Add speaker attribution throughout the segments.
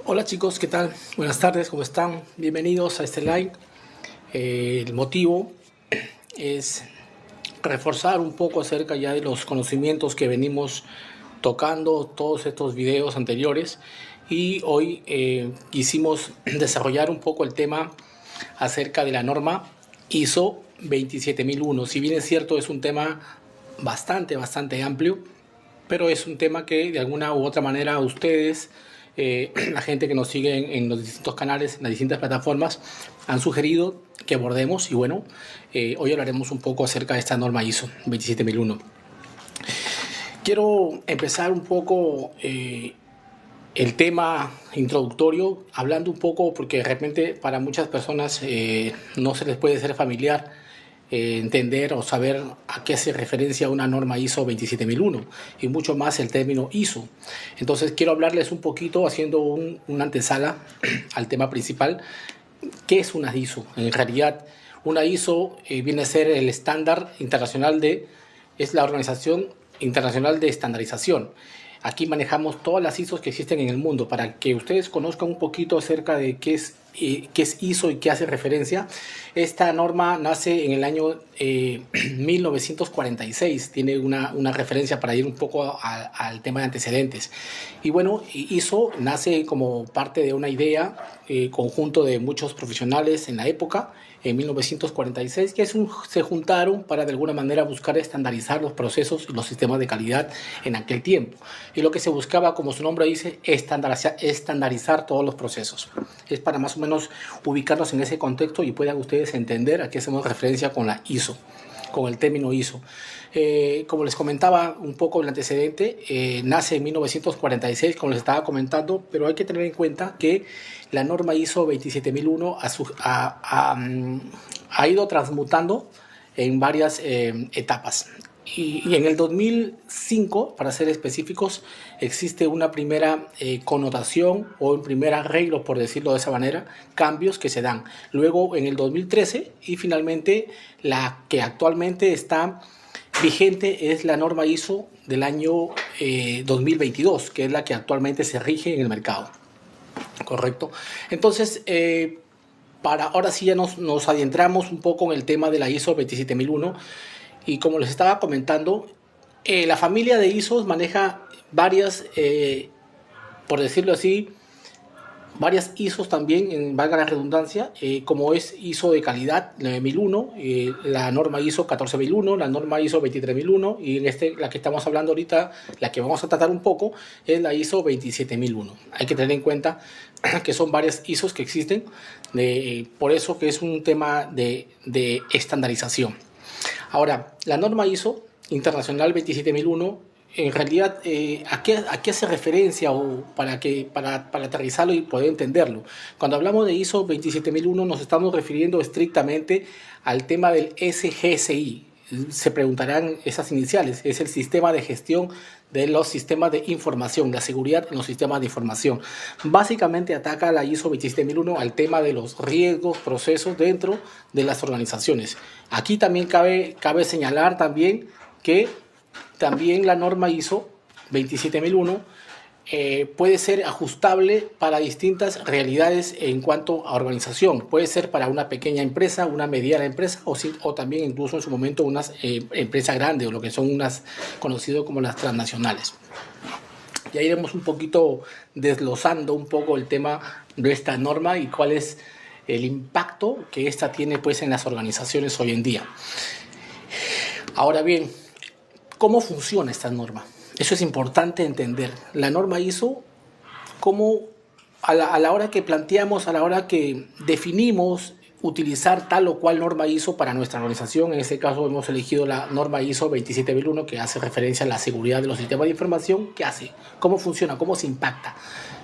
Speaker 1: Hola chicos, ¿qué tal? Buenas tardes, ¿cómo están? Bienvenidos a este live. El motivo es reforzar un poco acerca ya de los conocimientos que venimos tocando todos estos videos anteriores y hoy quisimos desarrollar un poco el tema acerca de la norma ISO 27001. Si bien es cierto, es un tema bastante amplio, pero es un tema que de alguna u otra manera ustedes, la gente que nos sigue en los distintos canales, en las distintas plataformas, han sugerido que abordemos y bueno, hoy hablaremos un poco acerca de esta norma ISO 27001. Quiero empezar un poco el tema introductorio hablando un poco porque de repente para muchas personas no se les puede ser familiar entender o saber a qué hace referencia una norma ISO 27001 y mucho más el término ISO. Entonces quiero hablarles un poquito haciendo una antesala al tema principal. ¿Qué es una ISO? En realidad, una ISO viene a ser el estándar internacional es la Organización Internacional de Estandarización. Aquí manejamos todas las ISOs que existen en el mundo. Para que ustedes conozcan un poquito acerca de qué es ISO y qué hace referencia, esta norma nace en el año 1946. Tiene una referencia para ir un poco al tema de antecedentes. Y bueno, ISO nace como parte de una idea, conjunto de muchos profesionales en la época, en 1946, que se juntaron para de alguna manera buscar estandarizar los procesos y los sistemas de calidad en aquel tiempo. Y lo que se buscaba, como su nombre dice, estandarizar todos los procesos. Es para más o menos ubicarnos en ese contexto y puedan ustedes entender a qué hacemos referencia con la ISO, con el término ISO. Como les comentaba un poco el antecedente, nace en 1946, como les estaba comentando, pero hay que tener en cuenta que la norma ISO 27001 ha ido transmutando en varias etapas. Y en el 2005, para ser específicos, existe una primera connotación o un primer arreglo, por decirlo de esa manera, cambios que se dan. Luego en el 2013 y finalmente la que actualmente está vigente es la norma ISO del año 2022, que es la que actualmente se rige en el mercado. Correcto. Entonces, para ahora sí ya nos adentramos un poco en el tema de la ISO 27001 y como les estaba comentando, la familia de ISOs maneja varias, por decirlo así, varias ISOs también, valga la redundancia, como es ISO de calidad 9001, la norma ISO 14001, la norma ISO 23001 y la que estamos hablando ahorita, la que vamos a tratar un poco, es la ISO 27001. Hay que tener en cuenta que son varias ISOs que existen, por eso que es un tema de estandarización. Ahora, la norma ISO Internacional 27001, en realidad, ¿a qué hace referencia o para aterrizarlo y poder entenderlo? Cuando hablamos de ISO 27001 nos estamos refiriendo estrictamente al tema del SGSI. Se preguntarán esas iniciales, es el sistema de gestión de los sistemas de información, la seguridad en los sistemas de información. Básicamente ataca la ISO 27001 al tema de los riesgos, procesos dentro de las organizaciones. Aquí también cabe señalar también que también la norma ISO 27001 puede ser ajustable para distintas realidades en cuanto a organización. Puede ser para una pequeña empresa, una mediana empresa o también incluso en su momento unas empresas grandes o lo que son unas conocidas como las transnacionales. Ya iremos un poquito desglosando un poco el tema de esta norma y cuál es el impacto que esta tiene pues en las organizaciones hoy en día. Ahora bien, ¿cómo funciona esta norma? Eso es importante entender. La norma ISO, cómo a la hora que planteamos, a la hora que definimos utilizar tal o cual norma ISO para nuestra organización, en este caso hemos elegido la norma ISO 27001 que hace referencia a la seguridad de los sistemas de información. ¿Qué hace? ¿Cómo funciona? ¿Cómo se impacta?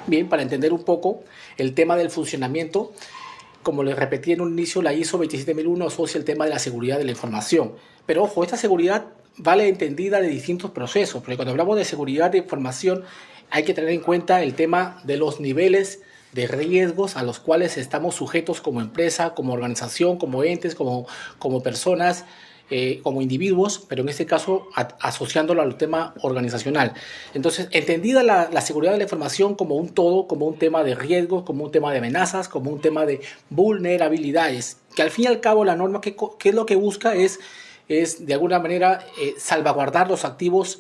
Speaker 1: Bien, para entender un poco el tema del funcionamiento, como les repetí en un inicio, la ISO 27001 asocia el tema de la seguridad de la información. Pero ojo, esta seguridad vale entendida de distintos procesos, porque cuando hablamos de seguridad de información hay que tener en cuenta el tema de los niveles de riesgos a los cuales estamos sujetos como empresa, como organización, como entes, como personas, como individuos, pero en este caso asociándolo al tema organizacional. Entonces, entendida la seguridad de la información como un todo, como un tema de riesgos, como un tema de amenazas, como un tema de vulnerabilidades, que al fin y al cabo la norma que es lo que busca es de alguna manera salvaguardar los activos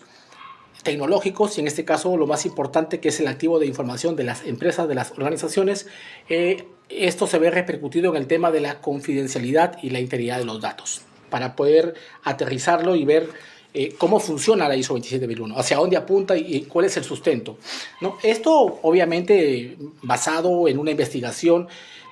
Speaker 1: tecnológicos y en este caso lo más importante que es el activo de información de las empresas, de las organizaciones. Esto se ve repercutido en el tema de la confidencialidad y la integridad de los datos para poder aterrizarlo y ver cómo funciona la ISO 27001, hacia dónde apunta y cuál es el sustento, ¿no? Esto obviamente basado en una investigación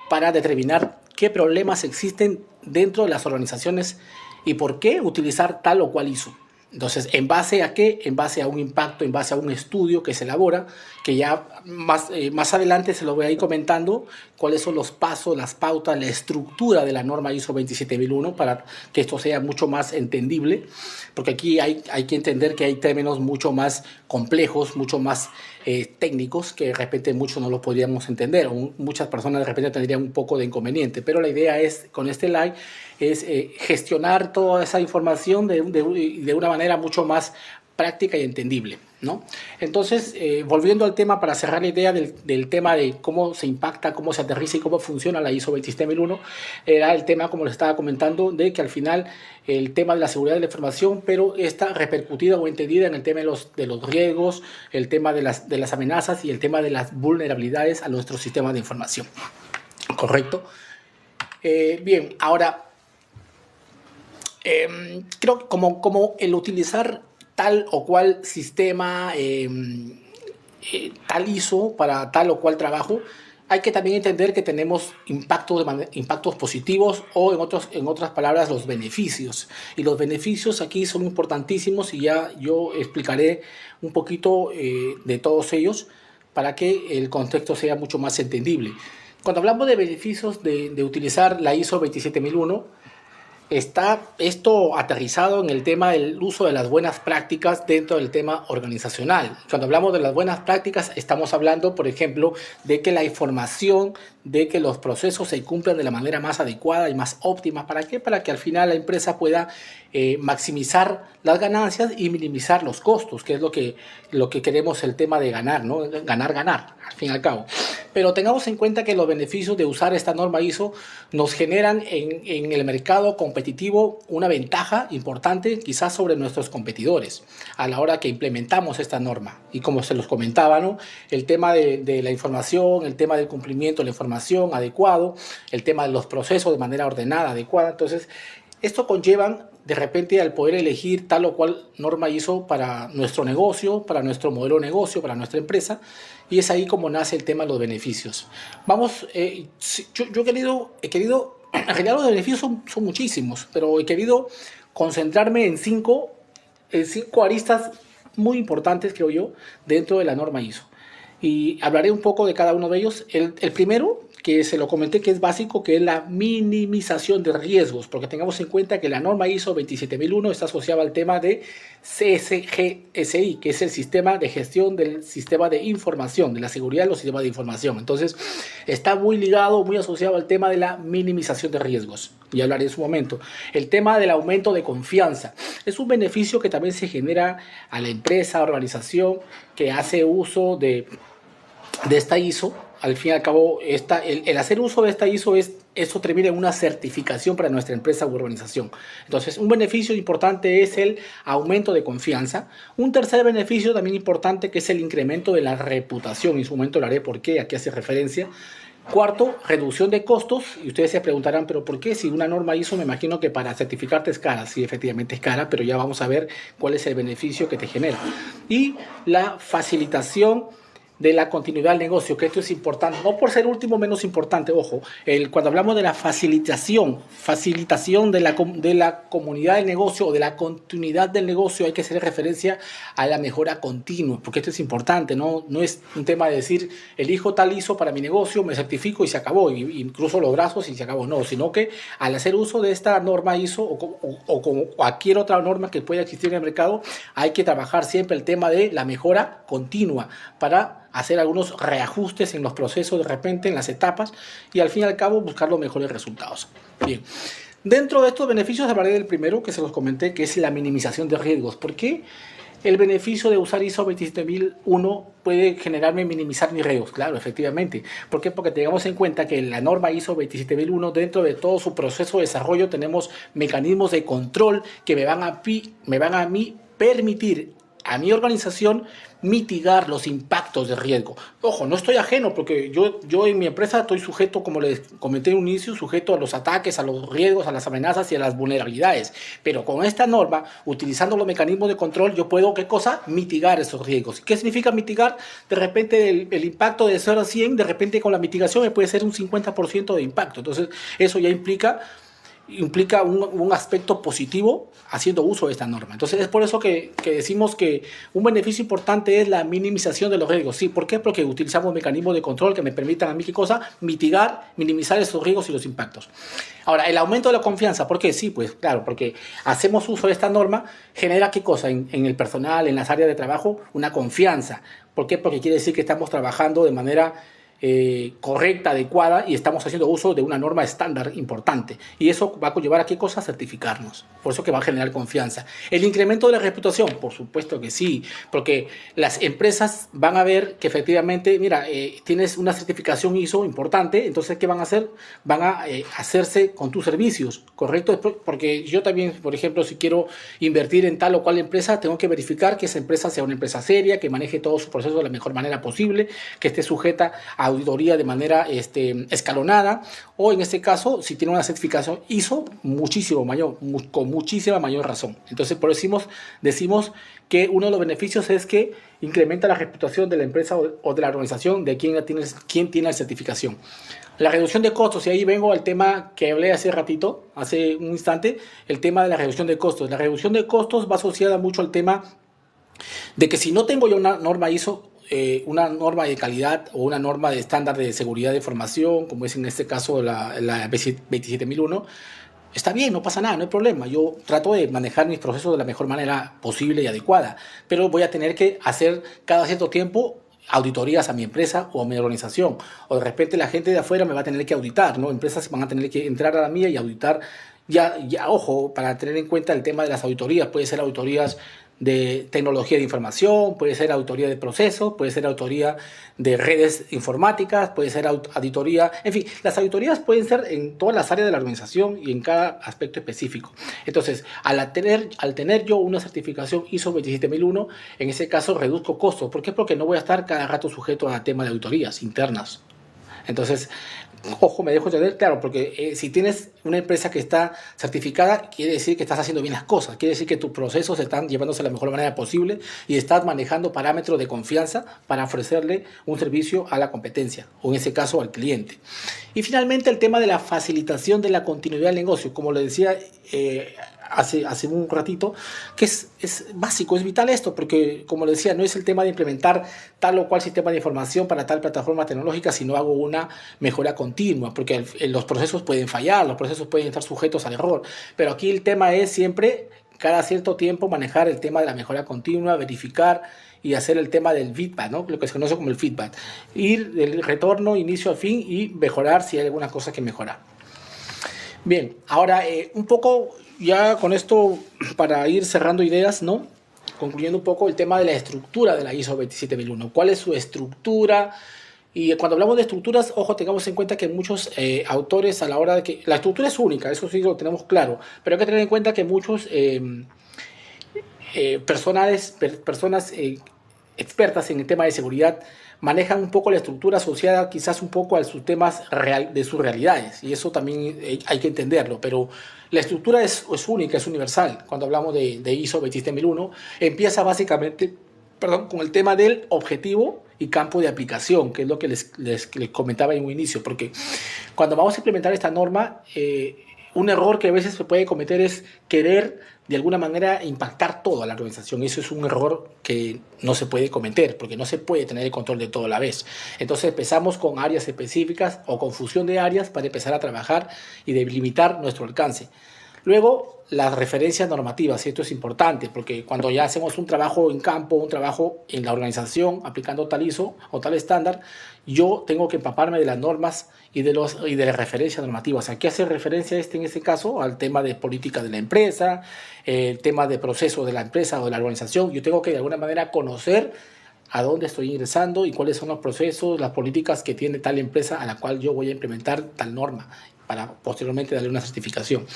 Speaker 1: para determinar qué problemas existen dentro de las organizaciones y por qué utilizar tal o cual ISO. Entonces, ¿en base a qué? En base a un impacto, en base a un estudio que se elabora, que ya más adelante se lo voy a ir comentando, cuáles son los pasos, las pautas, la estructura de la norma ISO 27001 para que esto sea mucho más entendible, porque aquí hay que entender que hay términos mucho más complejos, mucho más técnicos, que de repente muchos no los podríamos entender, o muchas personas de repente tendrían un poco de inconveniente, pero la idea es, con este live, es gestionar toda esa información de una manera mucho más práctica y entendible, ¿no? Entonces, volviendo al tema, para cerrar la idea del tema de cómo se impacta, cómo se aterriza y cómo funciona la ISO 27001, era el tema, como les estaba comentando, de que al final el tema de la seguridad de la información, pero está repercutida o entendida en el tema de los riesgos, el tema de las amenazas y el tema de las vulnerabilidades a nuestros sistemas de información. ¿Correcto? Bien, ahora, creo que como el utilizar tal o cual sistema, tal ISO para tal o cual trabajo, hay que también entender que tenemos impactos positivos o en otras palabras los beneficios. Y los beneficios aquí son importantísimos y ya yo explicaré un poquito de todos ellos para que el contexto sea mucho más entendible. Cuando hablamos de beneficios de utilizar la ISO 27001, está esto aterrizado en el tema del uso de las buenas prácticas dentro del tema organizacional. Cuando hablamos de las buenas prácticas, estamos hablando, por ejemplo, de que la información, de que los procesos se cumplan de la manera más adecuada y más óptima. ¿Para qué? Para que al final la empresa pueda maximizar las ganancias y minimizar los costos, que es lo que queremos, el tema de ganar, ¿no? Ganar, al fin y al cabo. Pero tengamos en cuenta que los beneficios de usar esta norma ISO nos generan en el mercado competitivo una ventaja importante quizás sobre nuestros competidores a la hora que implementamos esta norma. Y como se los comentaba, ¿no? El tema de la información, el tema del cumplimiento de la información adecuado, el tema de los procesos de manera ordenada, adecuada. Entonces, esto conlleva de repente al poder elegir tal o cual norma ISO para nuestro negocio, para nuestro modelo de negocio, para nuestra empresa, y es ahí como nace el tema de los beneficios. Vamos, yo he querido, en realidad los beneficios son muchísimos, pero he querido concentrarme en cinco aristas muy importantes, creo yo, dentro de la norma ISO. Y hablaré un poco de cada uno de ellos. El primero, que se lo comenté que es básico, que es la minimización de riesgos, porque tengamos en cuenta que la norma ISO 27001 está asociada al tema de CSGSI, que es el sistema de gestión del sistema de información, de la seguridad de los sistemas de información. Entonces, está muy ligado, muy asociado al tema de la minimización de riesgos. Ya hablaré en su momento. El tema del aumento de confianza es un beneficio que también se genera a la empresa, organización que hace uso de esta ISO. Al fin y al cabo, el hacer uso de esta ISO eso termina en una certificación para nuestra empresa u organización. Entonces, un beneficio importante es el aumento de confianza. Un tercer beneficio también importante, que es el incremento de la reputación. En su momento lo haré porque aquí hace referencia. Cuarto, reducción de costos. Y ustedes se preguntarán, ¿pero por qué? Si una norma ISO, me imagino que para certificarte es cara. Sí, efectivamente es cara, pero ya vamos a ver cuál es el beneficio que te genera. Y la facilitación de la continuidad del negocio, que esto es importante, no por ser último menos importante, ojo, cuando hablamos de la facilitación de la comunidad del negocio o de la continuidad del negocio, hay que hacer referencia a la mejora continua, porque esto es importante, no es un tema de decir, elijo tal ISO para mi negocio, me certifico y se acabó, y cruzo los brazos y se acabó, no, sino que al hacer uso de esta norma ISO o como cualquier otra norma que pueda existir en el mercado, hay que trabajar siempre el tema de la mejora continua para hacer algunos reajustes en los procesos de repente, en las etapas, y al fin y al cabo buscar los mejores resultados. Bien, Dentro de estos beneficios hablaré del primero que se los comenté, que es la minimización de riesgos. ¿Por qué el beneficio de usar ISO 27001 puede generarme minimizar mis riesgos? Claro, efectivamente. ¿Por qué? Porque tengamos en cuenta que en la norma ISO 27001, dentro de todo su proceso de desarrollo, tenemos mecanismos de control que me van a mí permitir a mi organización mitigar los impactos de riesgo. Ojo, no estoy ajeno porque yo en mi empresa estoy sujeto, como les comenté en un inicio, sujeto a los ataques, a los riesgos, a las amenazas y a las vulnerabilidades. Pero con esta norma, utilizando los mecanismos de control, yo puedo, ¿qué cosa? Mitigar esos riesgos. ¿Qué significa mitigar? De repente el impacto de 0 a 100, de repente con la mitigación me puede ser un 50% de impacto. Entonces, eso ya implica un aspecto positivo haciendo uso de esta norma. Entonces es por eso que decimos que un beneficio importante es la minimización de los riesgos. Sí, ¿por qué? Porque utilizamos mecanismos de control que me permitan a mí, ¿qué cosa? Mitigar, minimizar esos riesgos y los impactos. Ahora, el aumento de la confianza, ¿por qué? Sí, pues claro, porque hacemos uso de esta norma, genera ¿qué cosa? En el personal, en las áreas de trabajo, una confianza. ¿Por qué? Porque quiere decir que estamos trabajando de manera correcta, adecuada, y estamos haciendo uso de una norma estándar importante. Y eso va a conllevar a qué cosa? Certificarnos. Por eso que va a generar confianza. El incremento de la reputación, por supuesto que sí, porque las empresas van a ver que efectivamente, mira, tienes una certificación ISO importante, entonces ¿qué van a hacer? Van a hacerse con tus servicios, ¿correcto? Porque yo también, por ejemplo, si quiero invertir en tal o cual empresa, tengo que verificar que esa empresa sea una empresa seria, que maneje todo su proceso de la mejor manera posible, que esté sujeta a auditoría de manera escalonada, o en este caso, si tiene una certificación ISO, muchísimo mayor, con muchísima mayor razón. Entonces, por eso decimos que uno de los beneficios es que incrementa la reputación de la empresa o de la organización de quien tiene la certificación. La reducción de costos, y ahí vengo al tema que hablé hace ratito, hace un instante, el tema de la reducción de costos. La reducción de costos va asociada mucho al tema de que si no tengo yo una norma ISO, una norma de calidad o una norma de estándar de seguridad de información, como es en este caso la 27001, está bien, no pasa nada, no hay problema. Yo trato de manejar mis procesos de la mejor manera posible y adecuada, pero voy a tener que hacer cada cierto tiempo auditorías a mi empresa o a mi organización, o de repente la gente de afuera me va a tener que auditar, ¿no? Empresas van a tener que entrar a la mía y auditar. Ojo, para tener en cuenta el tema de las auditorías, puede ser auditorías de tecnología de información, puede ser auditoría de procesos, puede ser auditoría de redes informáticas, puede ser auditoría, en fin, las auditorías pueden ser en todas las áreas de la organización y en cada aspecto específico. Entonces, al tener yo una certificación ISO 27001, en ese caso reduzco costos. ¿Por qué? Porque no voy a estar cada rato sujeto a tema de auditorías internas. Entonces, ojo, me dejo entender, claro, porque si tienes una empresa que está certificada, quiere decir que estás haciendo bien las cosas, quiere decir que tus procesos se están llevándose de la mejor manera posible y estás manejando parámetros de confianza para ofrecerle un servicio a la competencia, o en ese caso al cliente. Y finalmente el tema de la facilitación de la continuidad del negocio, como le decía hace un ratito, que es básico, es vital esto, porque como le decía, no es el tema de implementar tal o cual sistema de información para tal plataforma tecnológica, sino hago una mejora continua, porque los procesos pueden fallar, los procesos pueden estar sujetos al error, pero aquí el tema es siempre, cada cierto tiempo, manejar el tema de la mejora continua, verificar y hacer el tema del feedback, ¿no? Lo que se conoce como el feedback, ir del retorno, inicio a fin y mejorar si hay alguna cosa que mejorar. Bien, ahora un poco ya con esto para ir cerrando ideas, ¿no? Concluyendo un poco el tema de la estructura de la ISO 27001. ¿Cuál es su estructura? Y cuando hablamos de estructuras, ojo, tengamos en cuenta que muchos autores a la hora de que... La estructura es única, eso sí lo tenemos claro, pero hay que tener en cuenta que muchos personas expertas en el tema de seguridad manejan un poco la estructura asociada quizás un poco a sus temas de sus realidades, y eso también hay que entenderlo, pero la estructura es única, es universal. Cuando hablamos de ISO 27001, empieza básicamente, con el tema del objetivo y campo de aplicación, que es lo que les comentaba en un inicio, porque cuando vamos a implementar esta norma, un error que a veces se puede cometer es querer de alguna manera impactar todo a la organización. Eso es un error que no se puede cometer, porque no se puede tener el control de todo a la vez. Entonces empezamos con áreas específicas o con fusión de áreas para empezar a trabajar y delimitar nuestro alcance. Luego, las referencias normativas, y esto es importante, porque cuando ya hacemos un trabajo en campo, un trabajo en la organización, aplicando tal ISO o tal estándar, yo tengo que empaparme de las normas y de las referencias normativas. ¿A qué hace referencia en este caso? Al tema de política de la empresa, el tema de proceso de la empresa o de la organización. Yo tengo que de alguna manera conocer a dónde estoy ingresando y cuáles son los procesos, las políticas que tiene tal empresa a la cual yo voy a implementar tal norma para posteriormente darle una certificación.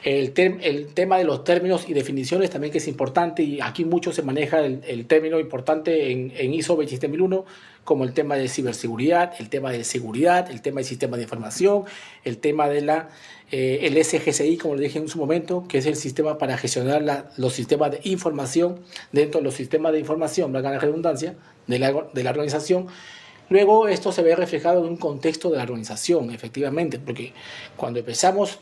Speaker 1: El tema de los términos y definiciones también que es importante, y aquí mucho se maneja el término importante en ISO 27001 como el tema de ciberseguridad, el tema de seguridad, el tema de sistemas de información, el tema de el SGCI, como le dije en su momento, que es el sistema para gestionar los sistemas de información dentro de los sistemas de información, valga la redundancia, de la organización. Luego esto se ve reflejado en un contexto de la organización, efectivamente, porque cuando empezamos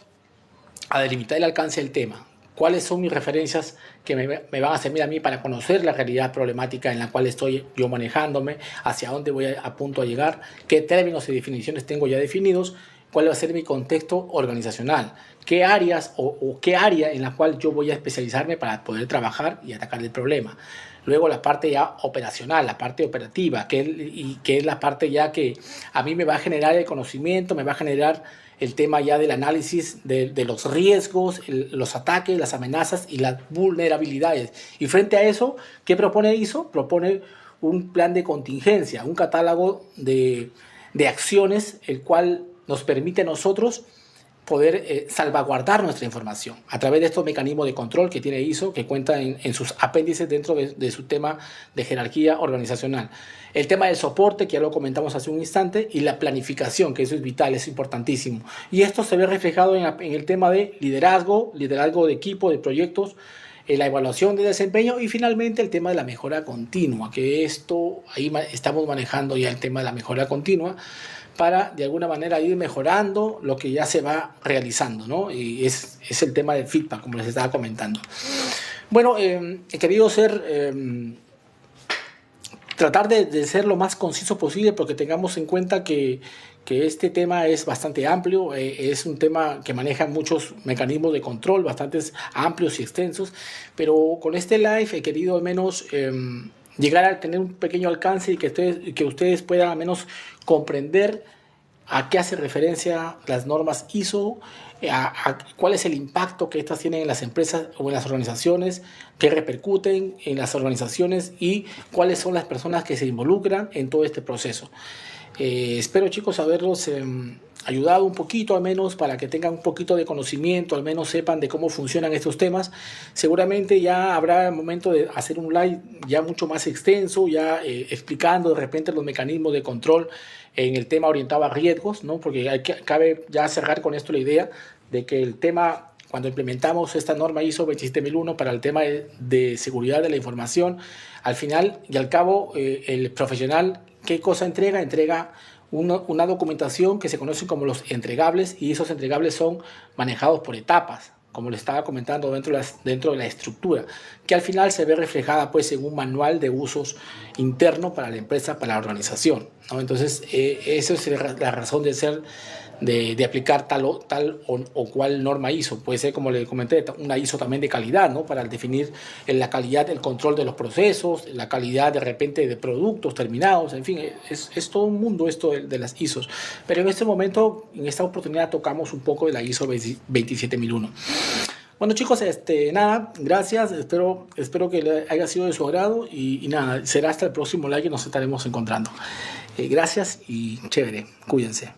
Speaker 1: a delimitar el alcance del tema, cuáles son mis referencias que me van a servir a mí para conocer la realidad problemática en la cual estoy yo manejándome, hacia dónde voy a punto a llegar, qué términos y definiciones tengo ya definidos, cuál va a ser mi contexto organizacional, qué áreas o qué área en la cual yo voy a especializarme para poder trabajar y atacar el problema. Luego la parte ya operacional, la parte operativa, que es la parte ya que a mí me va a generar el conocimiento, me va a generar el tema ya del análisis de los riesgos, los ataques, las amenazas y las vulnerabilidades. Y frente a eso, ¿qué propone ISO? Propone un plan de contingencia, un catálogo de acciones, el cual nos permite a nosotros poder salvaguardar nuestra información a través de estos mecanismos de control que tiene ISO, que cuenta en sus apéndices dentro de su tema de jerarquía organizacional. El tema del soporte, que ya lo comentamos hace un instante, y la planificación, que eso es vital, es importantísimo. Y esto se ve reflejado en el tema de liderazgo de equipo, de proyectos, la evaluación de desempeño y finalmente el tema de la mejora continua, que esto ahí estamos manejando ya el tema de la mejora continua, para de alguna manera ir mejorando lo que ya se va realizando, ¿no? Y es el tema del feedback, como les estaba comentando. Bueno, he querido tratar de ser lo más conciso posible porque tengamos en cuenta que este tema es bastante amplio, es un tema que maneja muchos mecanismos de control, bastante amplios y extensos, pero con este live he querido al menos llegar a tener un pequeño alcance y que ustedes puedan al menos comprender a qué hace referencia las normas ISO, cuál es el impacto que estas tienen en las empresas o en las organizaciones, qué repercuten en las organizaciones y cuáles son las personas que se involucran en todo este proceso. Espero, chicos, haberlos ayudado un poquito al menos para que tengan un poquito de conocimiento, al menos sepan de cómo funcionan estos temas. Seguramente ya habrá el momento de hacer un live ya mucho más extenso, ya explicando de repente los mecanismos de control en el tema orientado a riesgos, ¿no? Porque cabe ya cerrar con esto la idea de que el tema, cuando implementamos esta norma ISO 27001 para el tema de seguridad de la información, al final y al cabo el profesional, ¿qué cosa entrega? Entrega una documentación que se conoce como los entregables, y esos entregables son manejados por etapas, como les estaba comentando, dentro de la estructura, que al final se ve reflejada pues en un manual de usos interno para la empresa, para la organización, ¿no? Entonces, esa es la razón de ser de aplicar tal o cual norma ISO. Puede ser, como le comenté, una ISO también de calidad, ¿no? Para definir la calidad, el control de los procesos, la calidad de repente de productos terminados, en fin, es todo un mundo esto de las ISOs. Pero en este momento, en esta oportunidad, tocamos un poco de la ISO 27001. Bueno, chicos, nada, gracias, espero que le haya sido de su agrado y nada, será hasta el próximo live que nos estaremos encontrando. Gracias y chévere, cuídense.